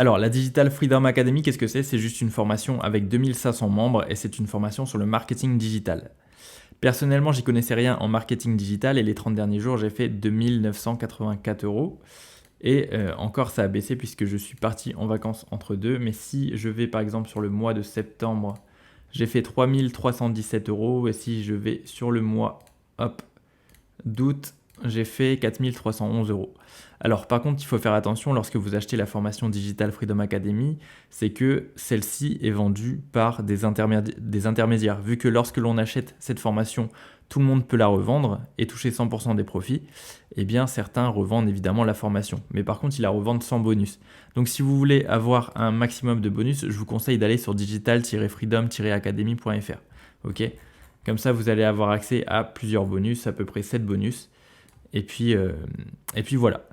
Alors, la Digital Freedom Academy, qu'est-ce que c'est? C'est juste une formation avec 2500 membres et c'est une formation sur le marketing digital. Personnellement, j'y connaissais rien en marketing digital et les 30 derniers jours, j'ai fait 2984 euros. Et encore, ça a baissé puisque je suis parti en vacances entre deux. Mais si je vais par exemple sur le mois de septembre, j'ai fait 3317 euros. Et si je vais sur le mois hop, d'août, j'ai fait 4311 euros. Alors par contre, il faut faire attention lorsque vous achetez la formation Digital Freedom Academy, c'est que celle-ci est vendue par des intermédiaires. Vu que lorsque l'on achète cette formation, tout le monde peut la revendre et toucher 100% des profits, eh bien certains revendent évidemment la formation. Mais par contre, ils la revendent sans bonus. Donc si vous voulez avoir un maximum de bonus, je vous conseille d'aller sur digital-freedom-academy.fr. Ok? Comme ça, vous allez avoir accès à plusieurs bonus, à peu près 7 bonus. Et puis voilà.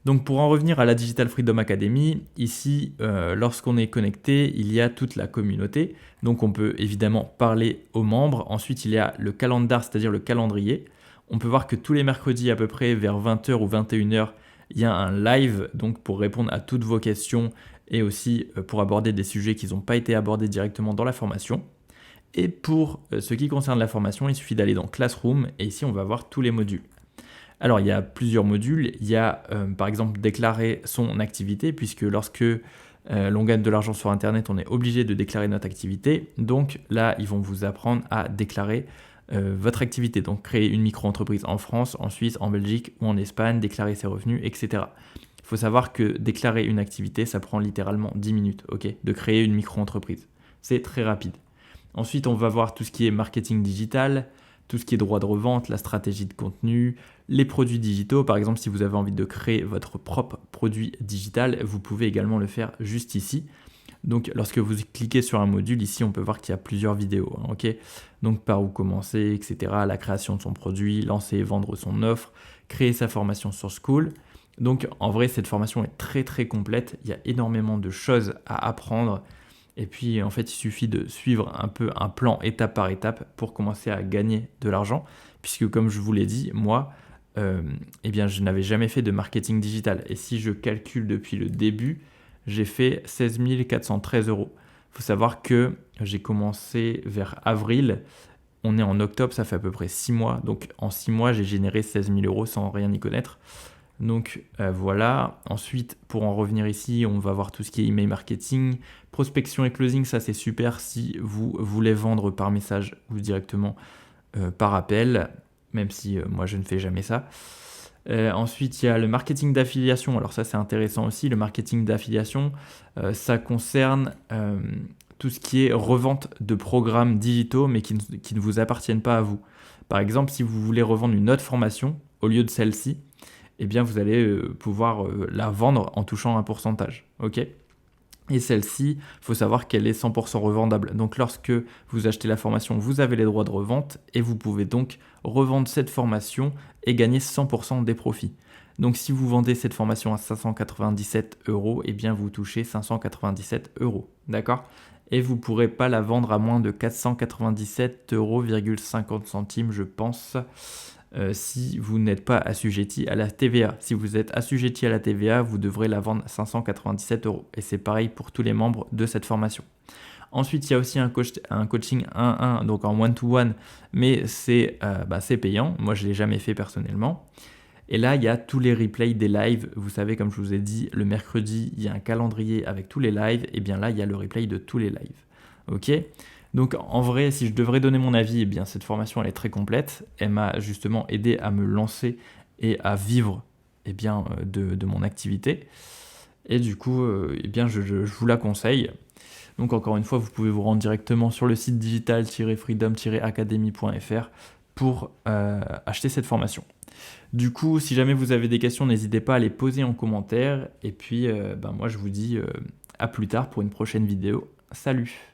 Donc pour en revenir à la Digital Freedom Academy, ici, lorsqu'on est connecté, il y a toute la communauté. Donc on peut évidemment parler aux membres. Ensuite, il y a le calendar, c'est-à-dire le calendrier. On peut voir que tous les mercredis à peu près vers 20h ou 21h, il y a un live donc pour répondre à toutes vos questions et aussi pour aborder des sujets qui n'ont pas été abordés directement dans la formation. Et pour ce qui concerne la formation, il suffit d'aller dans Classroom et ici on va voir tous les modules. Alors, il y a plusieurs modules. Il y a, par exemple, déclarer son activité, puisque lorsque l'on gagne de l'argent sur Internet, on est obligé de déclarer notre activité. Donc là, ils vont vous apprendre à déclarer votre activité. Donc, créer une micro-entreprise en France, en Suisse, en Belgique ou en Espagne, déclarer ses revenus, etc. Il faut savoir que déclarer une activité, ça prend littéralement 10 minutes, ok, de créer une micro-entreprise. C'est très rapide. Ensuite, on va voir tout ce qui est marketing digital, tout ce qui est droit de revente, la stratégie de contenu, les produits digitaux. Par exemple, si vous avez envie de créer votre propre produit digital, vous pouvez également le faire juste ici. Donc, lorsque vous cliquez sur un module, ici, on peut voir qu'il y a plusieurs vidéos. Ok, donc, par où commencer, etc. La création de son produit, lancer et vendre son offre, créer sa formation sur School. Donc, en vrai, cette formation est très, très complète. Il y a énormément de choses à apprendre. Et puis, en fait, il suffit de suivre un peu un plan étape par étape pour commencer à gagner de l'argent. Puisque, comme je vous l'ai dit, moi, eh bien, je n'avais jamais fait de marketing digital. Et si je calcule depuis le début, j'ai fait 16 413 euros. Il faut savoir que j'ai commencé vers avril. On est en octobre, ça fait à peu près 6 mois. Donc, en 6 mois, j'ai généré 16 000 euros sans rien y connaître. Donc voilà. Ensuite, pour en revenir ici, on va voir tout ce qui est email marketing, prospection et closing. Ça, c'est super si vous voulez vendre par message ou directement par appel, même si moi, je ne fais jamais ça. Ensuite, il y a le marketing d'affiliation. Alors ça, c'est intéressant aussi. Le marketing d'affiliation, ça concerne tout ce qui est revente de programmes digitaux, mais qui ne vous appartiennent pas à vous. Par exemple, si vous voulez revendre une autre formation au lieu de celle-ci, eh bien vous allez pouvoir la vendre en touchant un pourcentage. Ok ? Et celle-ci, il faut savoir qu'elle est 100% revendable. Donc lorsque vous achetez la formation, vous avez les droits de revente et vous pouvez donc revendre cette formation et gagner 100% des profits. Donc si vous vendez cette formation à 597 euros, eh bien vous touchez 597 euros. D'accord ? Et vous ne pourrez pas la vendre à moins de 497,50 euros, je pense. Si vous n'êtes pas assujetti à la TVA. Si vous êtes assujetti à la TVA, vous devrez la vendre 597 euros. Et c'est pareil pour tous les membres de cette formation. Ensuite, il y a aussi un coaching 1-1, donc en one-to-one, mais c'est payant. Moi, je ne l'ai jamais fait personnellement. Et là, il y a tous les replays des lives. Vous savez, comme je vous ai dit, le mercredi, il y a un calendrier avec tous les lives. Et bien là, il y a le replay de tous les lives. Ok ? Donc en vrai, si je devrais donner mon avis, eh bien cette formation elle est très complète. Elle m'a justement aidé à me lancer et à vivre de mon activité. Et du coup, eh bien je vous la conseille. Donc encore une fois, vous pouvez vous rendre directement sur le site digital-freedom-academy.fr pour acheter cette formation. Du coup, si jamais vous avez des questions, n'hésitez pas à les poser en commentaire. Et puis, moi je vous dis à plus tard pour une prochaine vidéo. Salut!